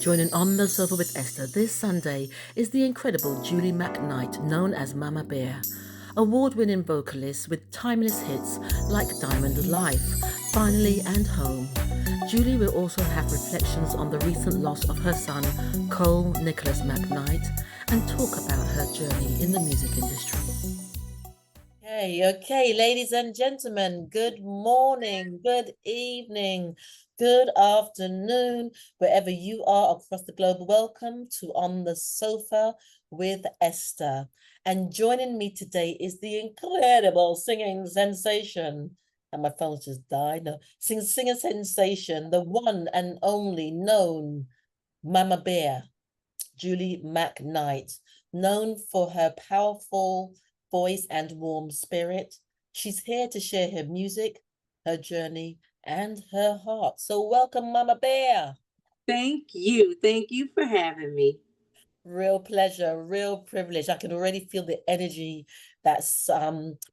Joining on the sofa with Esther this Sunday is the incredible Julie McKnight, known as Mama Bear. Award-winning vocalist with timeless hits like Diamond Life, Finally and Home. Julie will also have reflections on the recent loss of her son, Cole Nikolas McKnight, and talk about her journey in the music industry. Okay, ladies and gentlemen, good morning, good evening, good afternoon, wherever you are across the globe. Welcome to On the Sofa with Esther. And joining me today is the incredible singing sensation. And my phone just died. No, singer sensation, the one and only known Mama Bear, Julie McKnight, known for her powerful voice and warm spirit. She's here to share her music, her journey, and her heart. So welcome, Mama Bear. Thank you. Thank you for having me. Real pleasure, real privilege. I can already feel the energy that's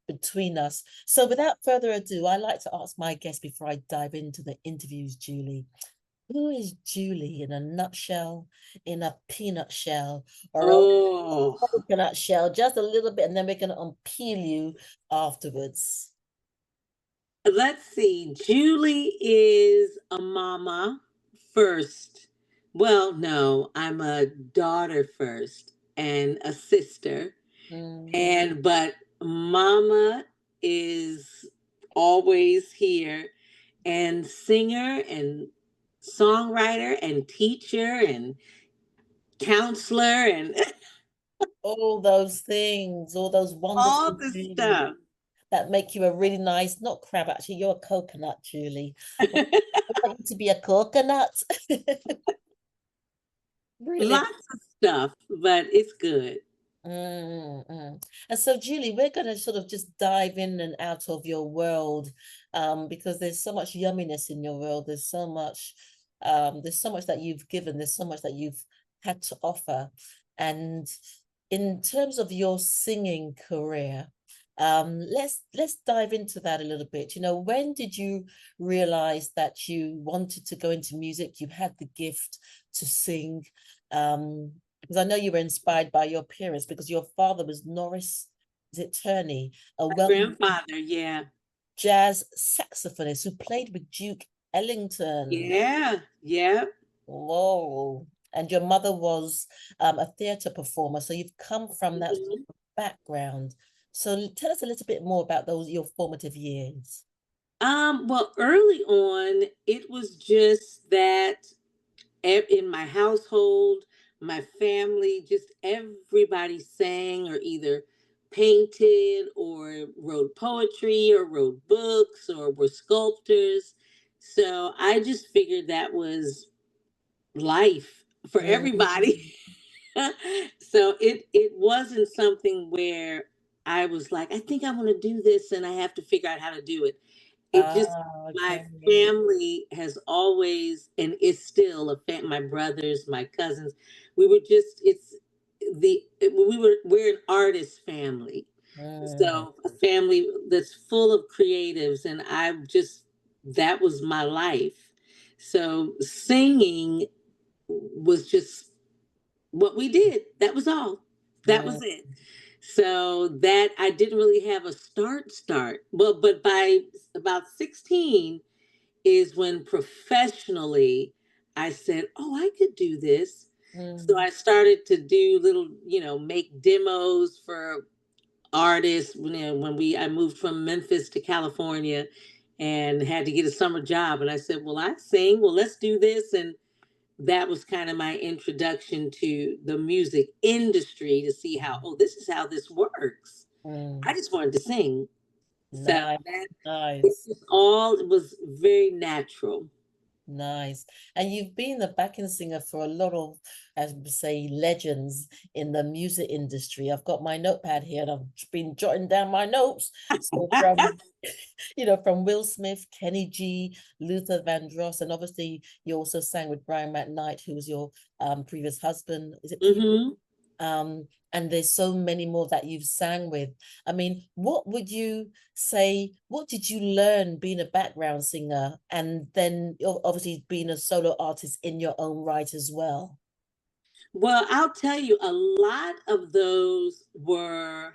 between us. So without further ado, I like to ask my guests before I dive into the interviews, Julie. Who is Julie in a nutshell, in a peanut shell, or Oh, a coconut shell? Just a little bit, and then we're going to unpeel you afterwards. let's see. Julie is a mama first. Well, no, I'm a daughter first and a sister. But mama is always here, and singer and songwriter and teacher and counselor and All those things, all those all wonderful the things stuff. that make you a really nice, not crab, actually, you're a coconut, Julie. I want you to be a coconut. Brilliant. Lots of stuff, but it's good. Mm-hmm. And so, Julie, we're going to sort of just dive in and out of your world, because there's so much yumminess in your world. There's so much that you've given. There's so much that you've had to offer. And in terms of your singing career, let's dive into that a little bit. When did you realize that you wanted to go into music? You had the gift to sing. Because I know you were inspired by your parents, because your father was Norris, is it Turney, a Grandfather, yeah. jazz saxophonist who played with Duke Ellington. Yeah, yeah. Whoa. And your mother was a theatre performer, so you've come from that Mhm. background. So tell us a little bit more about your formative years. Well, early on, it was just that in my household, my family, just everybody sang or either painted or wrote poetry or wrote books or were sculptors. So I just figured that was life for Mm. everybody. So it wasn't something where I was like, I think I want to do this and I have to figure out how to do it. It just my Okay. family has always and is still my brothers, my cousins. We were just we're an artist family. Mm. So a family that's full of creatives, and that was my life. So singing was just what we did. That was all. That was Mm. it. So that I didn't really have a start. Well, but by about 16 is when professionally I said, "Oh, I could do this." So Mm. I started to do little, make demos for artists. When I moved from Memphis to California and had to get a summer job, and I said, "Well, I sing. Well, let's do this." And that was kind of my introduction to the music industry to see this is how this works. I Mm. just wanted to sing. So Nice, that nice. it was very natural. Nice. And you've been the backing singer for a lot of, as we say, legends in the music industry. I've got my notepad here and I've been jotting down my notes. So from, from Will Smith, Kenny G, Luther Vandross, and obviously you also sang with Brian McKnight, who was your previous husband. Is it previous? Hmm. And there's so many more that you've sang with. I mean, what would you say, what did you learn being a background singer and then obviously being a solo artist in your own right as well? Well, I'll tell you, a lot of those were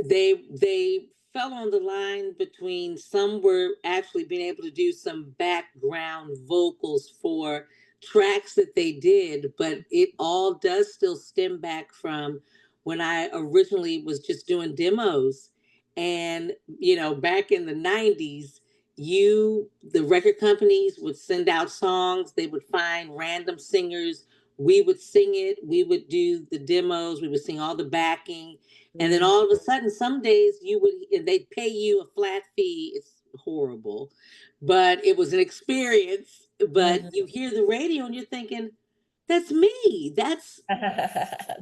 they fell on the line between some were actually being able to do some background vocals for tracks that they did, but it all does still stem back from when I originally was just doing demos. And back in the 90s, the record companies would send out songs, they would find random singers, we would sing it, we would do the demos, we would sing all the backing, and then Mm, all of a sudden, some days they'd pay you a flat fee. It's horrible, but it was an experience. But mm. you hear the radio and you're thinking, that's me. Nice.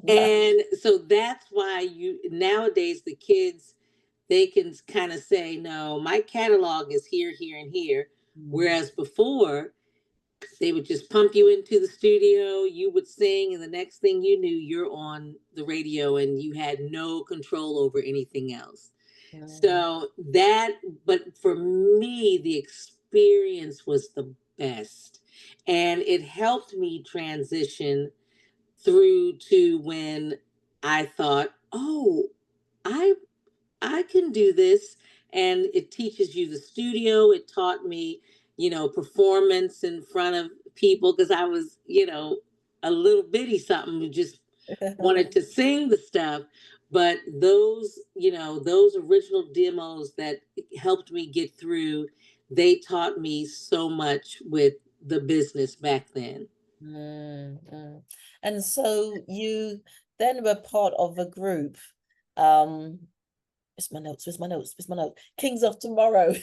And so that's why nowadays the kids, they can kind of say, no, my catalog is here, here, and here. Mm, Whereas before, they would just pump you into the studio, you would sing, and the next thing you knew, you're on the radio and you had no control over anything else. mm, So but for me, the experience was the best. And it helped me transition through to when I thought, oh, I I can do this. And it teaches you the studio. It taught me, performance in front of people because I was, a little bitty something who just wanted to sing the stuff. But those original demos that helped me get through, they taught me so much with the business back then. mm, mm. And so you then were part of a group. Um, where's my notes? Where's my notes? Where's my note? Kings of Tomorrow.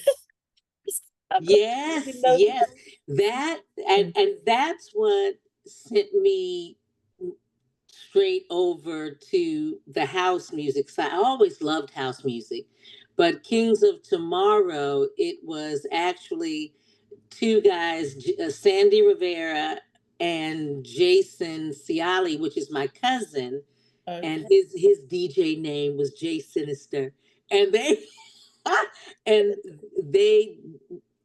I've got so many Yes, notes. yes. That and Mm, and that's what sent me straight over to the house music side. I always loved house music, but Kings of Tomorrow, it was actually two guys, Sandy Rivera and Jason Sealee, which is my cousin, and okay. his DJ name was Jay Sinister, and they and they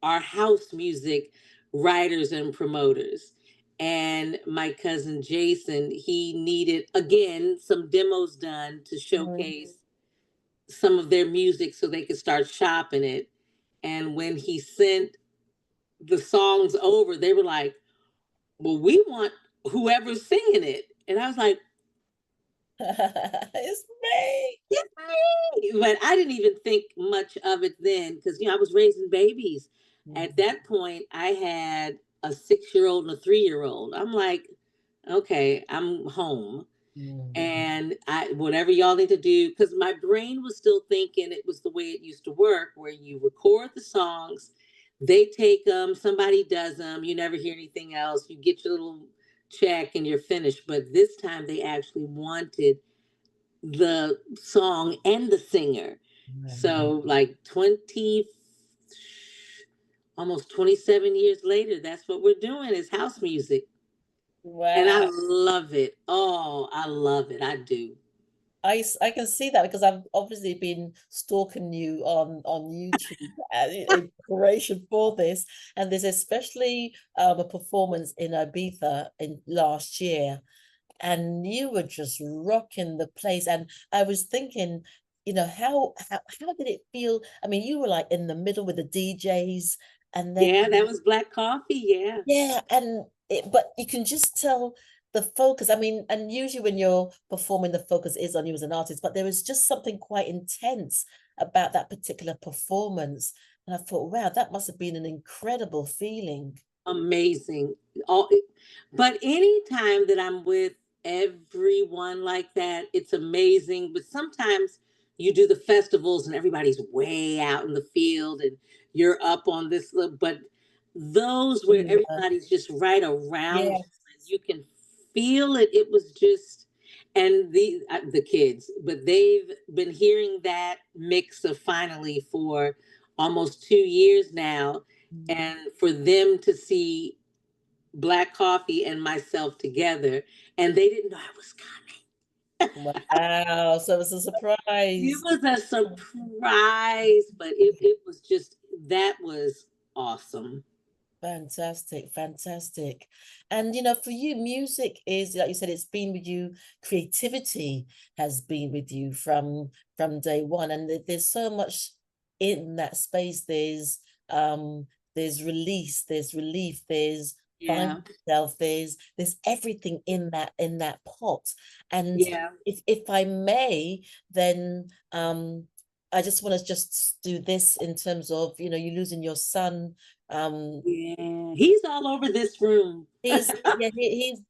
are house music writers and promoters. And my cousin Jason, he needed again some demos done to Mm. showcase some of their music so they could start shopping it. And when he sent the songs over, they were like, well, we want whoever's singing it. And I was like, It's me. yay! But I didn't even think much of it then because, I was raising babies. At Mm, that point, I had a 6-year old and a 3-year old. I'm like, okay, I'm home. mm, And whatever y'all need to do, because my brain was still thinking it was the way it used to work, where you record the songs, they take them, somebody does them, you never hear anything else, you get your little check and you're finished. But this time they actually wanted the song and the singer. mm. So like 20, almost 27 years later, that's what we're doing is house music. And I Wow. love it. Oh, I love it. I do. I can see that because I've obviously been stalking you on YouTube in preparation for this, and there's especially a performance in Ibiza in last year, and you were just rocking the place. And I was thinking, how did it feel? I mean, you were like in the middle with the DJs, and then Yeah, that was Black Coffee. Yeah. yeah, and but you can just tell the focus. I mean, and usually when you're performing, the focus is on you as an artist, but there was just something quite intense about that particular performance. And I thought, wow, that must have been an incredible feeling. Amazing. All, but anytime that I'm with everyone like that, it's amazing. But sometimes you do the festivals and everybody's way out in the field and you're up on this little, but those where Yeah, everybody's just right around you yeah. and you can feel it. It was just, and the kids, but they've been hearing that mix of finally for almost 2 years now, Mm. and for them to see Black Coffee and myself together, and they didn't know I was coming. Wow. So it was a It surprise. was a surprise, but it was just, that was awesome. Fantastic, fantastic. And for you, music is, like you said, it's been with you, creativity has been with you from day one. And there's so much in that space. There's release, there's relief, there's find Yeah. yourself, there's everything in that pot. And Yeah. if I may, then I just want to just do this in terms of, you losing your son. Yeah. He's all over this room.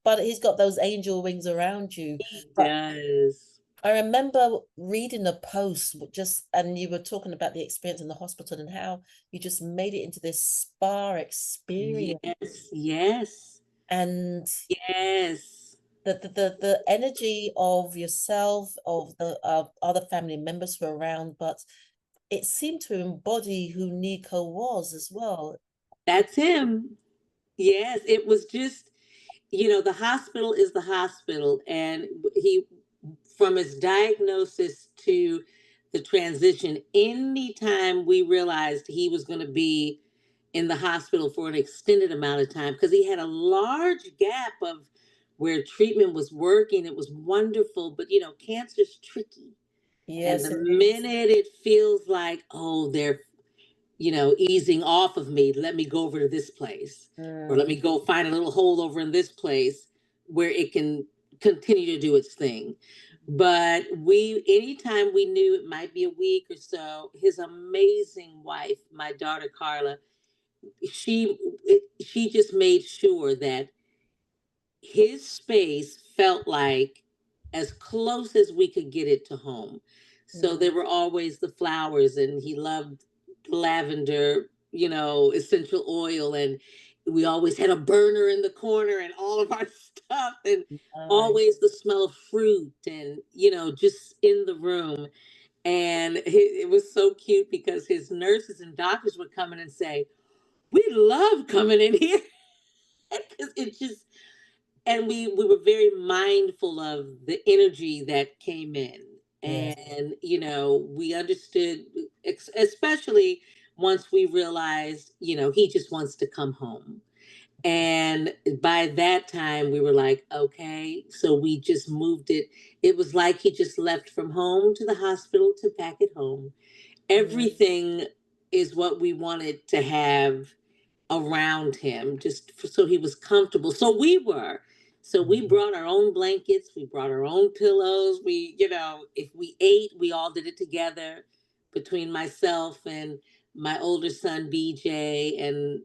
But he's got those angel wings around you. He But does. I remember reading a post and you were talking about the experience in the hospital and how you just made it into this spa experience. Yes. Yes. And Yes. the energy of yourself, of the other family members who were around, but it seemed to embody who Nico was as well. That's him. Yes. It was just, the hospital is the hospital. And he, from his diagnosis to the transition, anytime we realized he was going to be in the hospital for an extended amount of time, because he had a large gap of where treatment was working, it was wonderful. But cancer's tricky. And Yes, the it is. minute it feels like, oh, they're easing off of me, let me go over to this place, or let Mm, me go find a little hole over in this place where it can continue to do its thing. But anytime we knew it might be a week or so, his amazing wife, my daughter Carla, she just made sure that his space felt like as close as we could get it to home. So mm, there were always the flowers, and he loved lavender, essential oil. And we always had a burner in the corner and all of our stuff, and nice. always the smell of fruit, and, just in the room. And it was so cute because his nurses and doctors would come in and say, "We love coming in here." Because it just, and we were very mindful of the energy that came in. Yes. And we understood, especially once we realized, he just wants to come home. And by that time we were like, okay, so we just moved it. It was like he just left from home to the hospital to back at home. Mm, Everything is what we wanted to have around him, just so he was comfortable. So we were. So we brought our own blankets, we brought our own pillows. If we ate, we all did it together, between myself and my older son BJ, and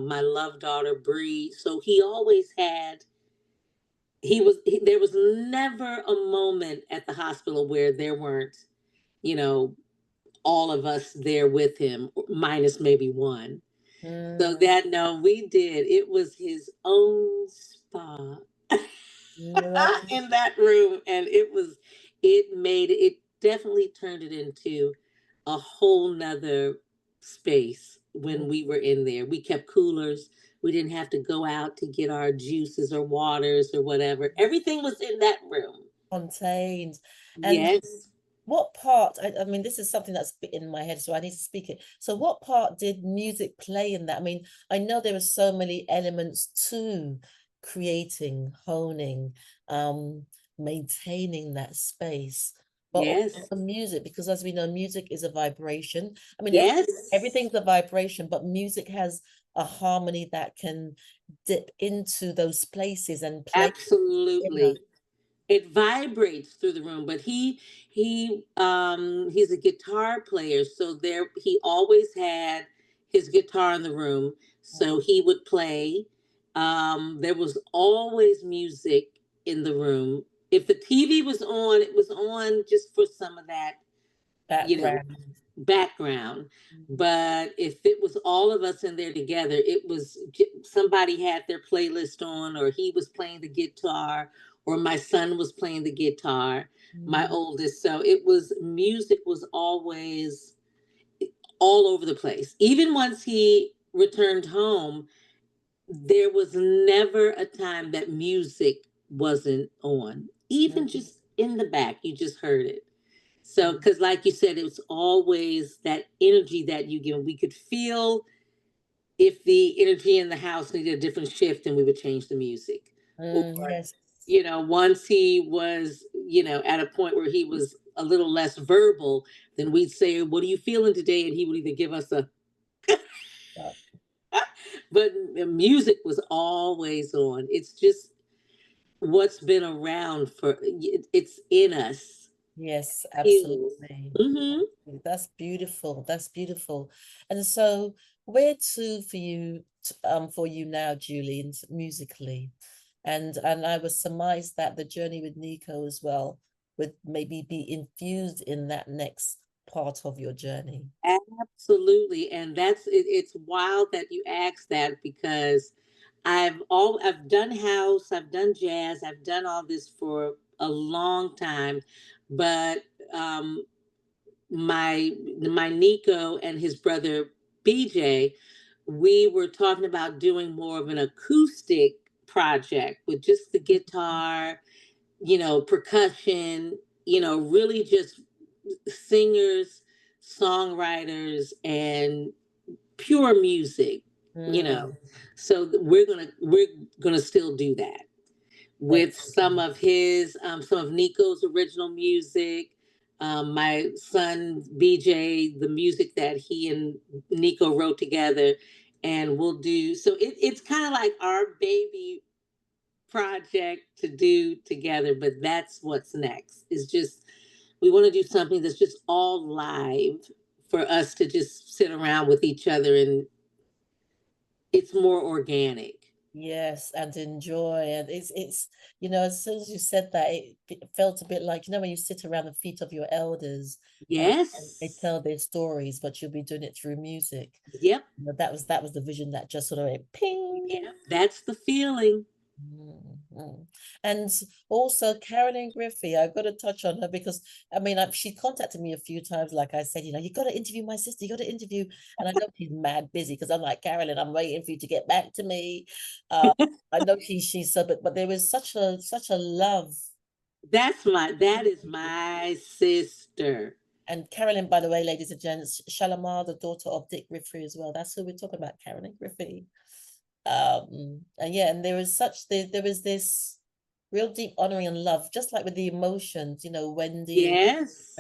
my love daughter Bree. So he always had. There was never a moment at the hospital where there weren't, you know, all of us there with him, minus maybe one. So mm, that, no, we did. It was his own spa no, in that room, and it definitely turned it into a whole nother space when we were in there. We kept coolers. We didn't have to go out to get our juices or waters or whatever. Everything was in that room. contained. And Yes. what part, I mean, this is something that's in my head, so I need to speak it. So what part did music play in that? I mean, I know there are so many elements to creating, honing, um, maintaining that space, but also Yes. the music, because as we know, music is a vibration. I mean, Yes. everything's a vibration, but music has a harmony that can dip into those places and play in us. Absolutely. It vibrates through the room. But he's a guitar player, so he always had his guitar in the room, so he would play. There was always music in the room. If the TV was on, it was on just for some of that, you know Background. background. But if it was all of us in there together, somebody had their playlist on, or he was playing the guitar, or my son was playing the guitar, my Mm, oldest. So music was always all over the place. Even once he returned home, there was never a time that music wasn't on. Even mm, just in the back. You just heard it. So, because like you said, it was always that energy that you give. We could feel if the energy in the house needed a different shift, and we would change the music. Or, Yes. once he was, at a point where he was a little less verbal, then we'd say, "What are you feeling today?" And he would either give us a, uh, but the music was always on. It's just what's been around for, it's in us. Yes, Heals. absolutely. Mm-hmm. That's beautiful. That's beautiful. And so, where to for you now, Julie, musically? And I would surmise that the journey with Nico as well would maybe be infused in that next part of your journey. Absolutely. And that's it, it's wild that you asked that, because I've done house, I've done jazz, I've done all this for a long time. But um my Nico and his brother BJ, we were talking about doing more of an acoustic project with just the guitar, percussion, really just singers, songwriters, and pure music, you Mm, know. So we're gonna still do that with excellent. some of Nico's original music. My son BJ, the music that he and Nico wrote together, and we'll do so. It's kind of like our baby project to do together, but that's what's next. Is just we want to do something that's just all live for us to just sit around with each other, and it's more organic. Yes, and enjoy. And as soon as you said that, it felt a bit like, when you sit around the feet of your elders and they Yes. tell their stories, but you'll be doing it through music. Yep. That was the vision that just sort of went ping. Yep. That's the feeling. Mhm. And also Carolyn Griffey, I've got to touch on her because I mean she contacted me a few times, like I said, you got to interview my sister, you got to interview, and I know she's mad busy because I'm like, Carolyn, I'm waiting for you to get back to me. Uh, I know she's so, but there was such a love. That is my sister. And Carolyn, by the way, ladies and gents, Shalimar, the daughter of Dick Griffey as well. That's who we're talking about, Carolyn Griffey. And yeah, and there was this real deep honoring and love, just like with the emotions, Wendy and Yes.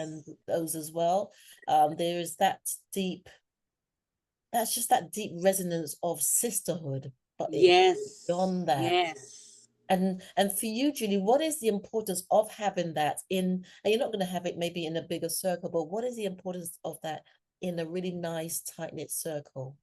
those as well. There is that's just that deep resonance of sisterhood, but it Yes. beyond that. Yes. And for you, Julie, what is the importance of having that and you're not going to have it maybe in a bigger circle, but what is the importance of that in a really nice, tight-knit circle?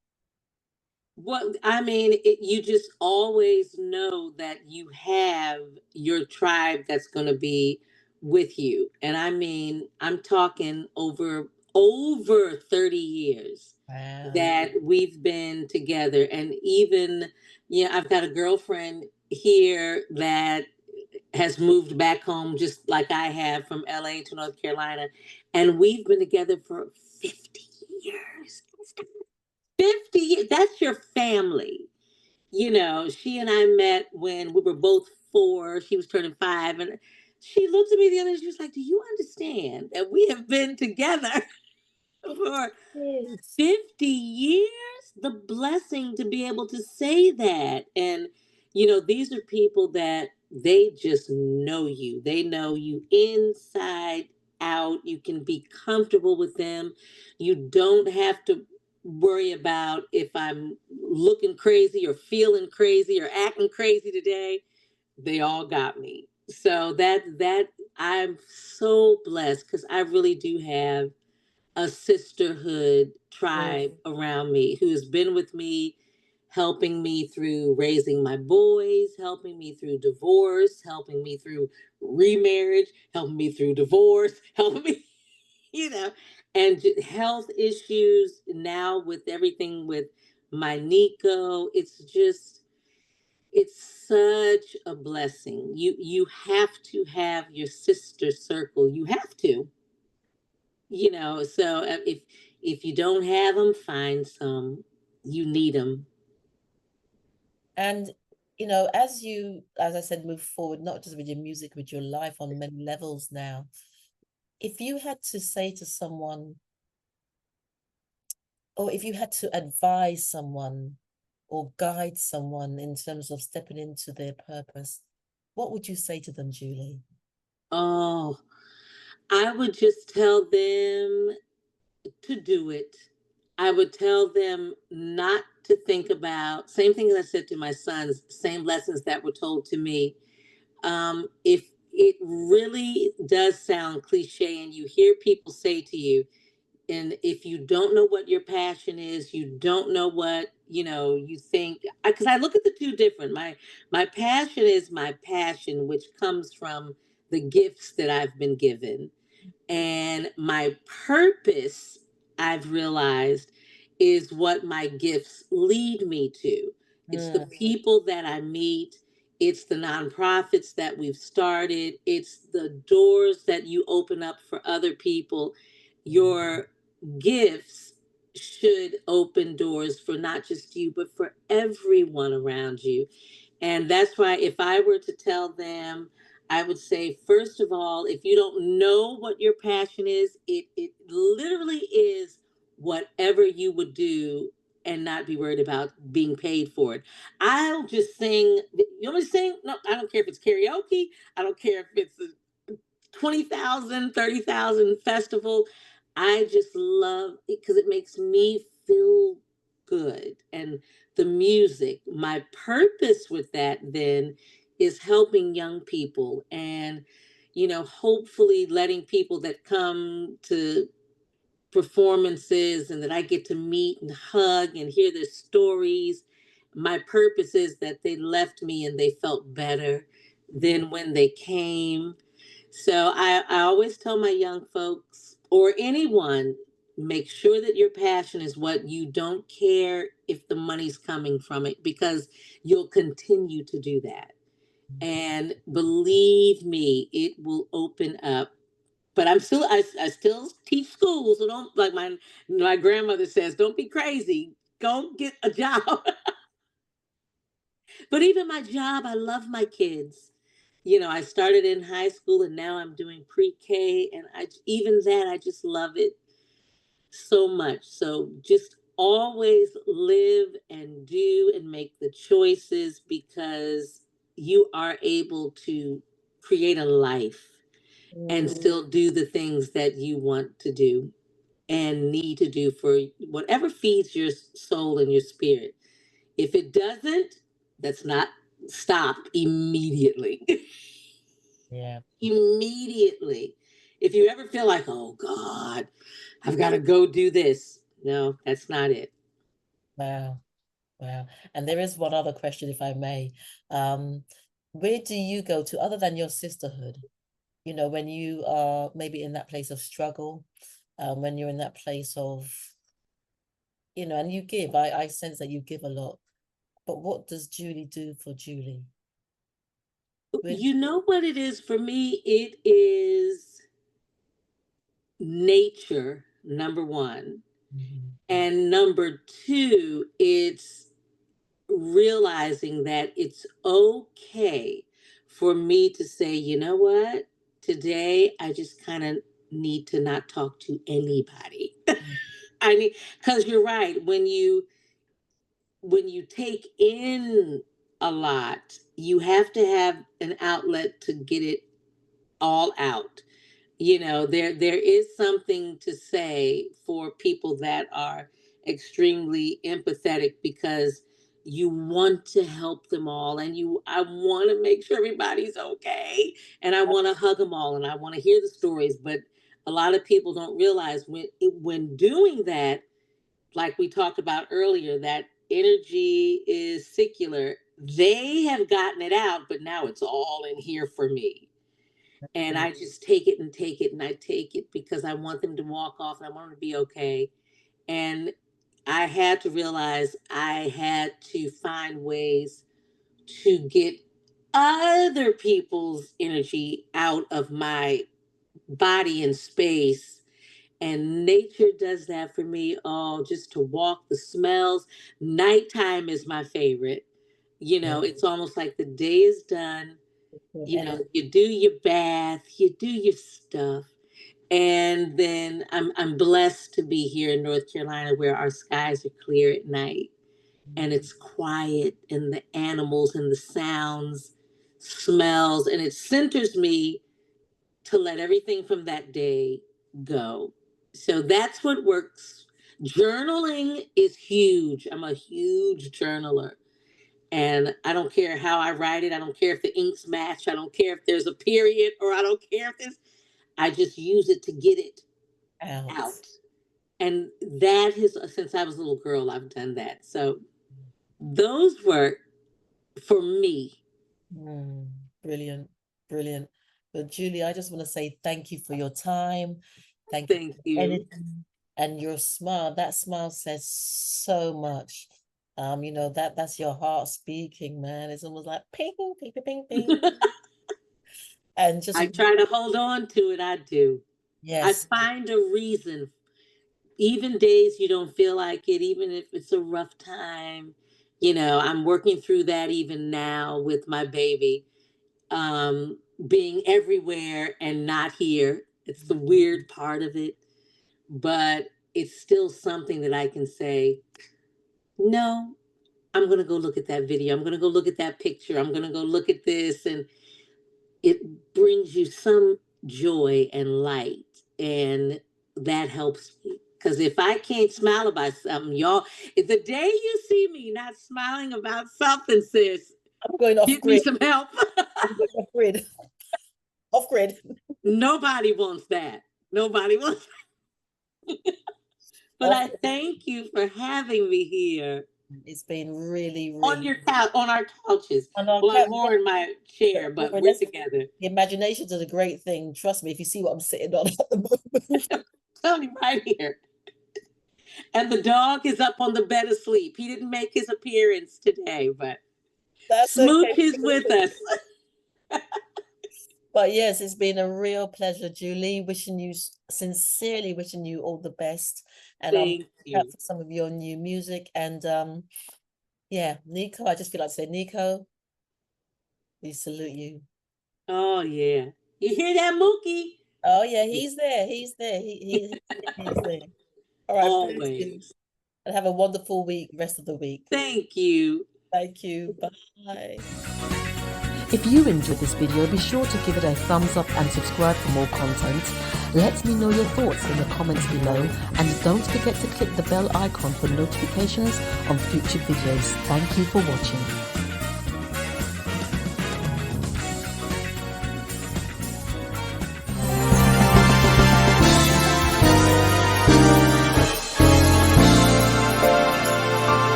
What I mean, you just always know that you have your tribe that's going to be with you. And I mean, I'm talking over 30 years Wow. that we've been together. And even, I've got a girlfriend here that has moved back home just like I have, from LA to North Carolina. And we've been together for 50 years. 50 years. That's your family. She and I met when we were both 4. She was turning 5. And she looked at me the other day. She was like, "Do you understand that we have been together for Yes. 50 years?" The blessing to be able to say that. And, these are people that they just know you. They know you inside out. You can be comfortable with them. You don't have to worry about if I'm looking crazy or feeling crazy or acting crazy today. They all got me. So that I'm so blessed, because I really do have a sisterhood Mm. tribe around me who has been with me, helping me through raising my boys, helping me through divorce, helping me through remarriage, helping me through divorce, helping me, you know, and health issues now with everything with my Nico. It's such a blessing. You have to have your sister circle. You have to, so if you don't have them, find some. You need them. And as I said, move forward, not just with your music, with your life on many levels now, if you had to say to someone, or if you had to advise someone or guide someone in terms of stepping into their purpose, what would you say to them, Julie? Oh, I would just tell them to do it. I would tell them not to think about, same thing that I said to my sons, same lessons that were told to me. If it really does sound cliche and you hear people say to you, and if you don't know what your passion is, you don't know what, you think, because I look at the two different. My passion is my passion, which comes from the gifts that I've been given, and my purpose, I've realized, is what my gifts lead me to. It's the Mm, people that I meet, it's the nonprofits that we've started, it's the doors that you open up for other people. Your gifts should open doors for not just you, but for everyone around you. And that's why if I were to tell them, I would say, first of all, if you don't know what your passion is, it literally is whatever you would do and not be worried about being paid for it. I'll just sing. You want me to sing? No, I don't care if it's karaoke. I don't care if it's a 20,000, 30,000 festival. I just love it because it makes me feel good. And the music, my purpose with that then is helping young people and, hopefully letting people that come to performances and that I get to meet and hug and hear their stories. My purpose is that they left me and they felt better mm, than when they came. So I always tell my young folks or anyone, make sure that your passion is what you don't care if the money's coming from it, because you'll continue to do that. And believe me, it will open up. But I still teach school, so don't, like my grandmother says, don't be crazy. Go get a job. But even my job, I love my kids. I started in high school and now I'm doing pre-K, and even that I just love it so much. So just always live and do and make the choices, because you are able to create a life and mm, still do the things that you want to do and need to do for whatever feeds your soul and your spirit. If it doesn't, that's not, stop immediately. yeah. Immediately. If you ever feel like, oh God, I've got to go do this. No, that's not it. Wow. Wow. And there is one other question, if I may. Um, where do you go to other than your sisterhood? When you are maybe in that place of struggle, when you're in that place of, and you give. I sense that you give a lot. But what does Julie do for Julie? Where You know what it is for me? It is nature, number one. Mhm. And number two, it's realizing that it's okay for me to say, you know what? Today, I just kind of need to not talk to anybody. I mean, because you're right. When you take in a lot, you have to have an outlet to get it all out. There is something to say for people that are extremely empathetic, because you want to help them all, and I want to make sure everybody's okay, and I want to hug them all, and I want to hear the stories. But a lot of people don't realize when doing that, like we talked about earlier, that energy is secular. They have gotten it out, but now it's all in here for me. And I just take it and take it and I take it because I want them to walk off and I want them to be okay. And I had to realize I had to find ways to get other people's energy out of my body and space. And nature does that for me. Oh, just to walk, the smells. Nighttime is my favorite. You know, it's almost like the day is done. You know, you do your bath, you do your stuff. And then I'm blessed to be here in North Carolina where our skies are clear at night and it's quiet and the animals and the sounds, smells, and it centers me to let everything from that day go. So that's what works. Journaling is huge. I'm a huge journaler. And I don't care how I write it. I don't care if the inks match. I don't care if there's a period or I don't care if there's, I just use it to get it out. And that has, since I was a little girl, I've done that. So those work for me. Brilliant, brilliant. But Julie, I just want to say thank you for your time. Thank you. You. And your smile. That smile says so much. You know, that's your heart speaking, man. It's almost like ping, ping, ping, ping. And just I try to hold on to it. I do. Yes. I find a reason. Even days you don't feel like it, even if it's a rough time. You know, I'm working through that even now with my baby. Being everywhere and not here. It's the weird part of it. But it's still something that I can say, no, I'm going to go look at that video. I'm going to go look at that picture. I'm going to go look at this. And it brings you some joy and light. And that helps me. Because if I can't smile about something, y'all, if the day you see me not smiling about something, sis, I'm going off give grid. Me some help. I'm going off grid. Off grid. Nobody wants that. Nobody wants that. But I thank you for having me here. It's been really, really on your couch, on our couches. Well, I'm more in my chair, but we're together. The imaginations is a great thing. Trust me, if you see what I'm sitting on at the moment. Tell me right here. And the dog is up on the bed asleep. He didn't make his appearance today, but Smooch is with us. But yes, it's been a real pleasure, Julie. Sincerely wishing you all the best. And thank you for some of your new music. And yeah, Nico, I just feel like to say, Nico, we salute you. Oh yeah. You hear that, Mookie? Oh yeah, he's there. He's there. He's there. All right. Always. And have a wonderful week, rest of the week. Thank you. Thank you. Bye. If you enjoyed this video, be sure to give it a thumbs up and subscribe for more content. Let me know your thoughts in the comments below, and don't forget to click the bell icon for notifications on future videos. Thank you for watching.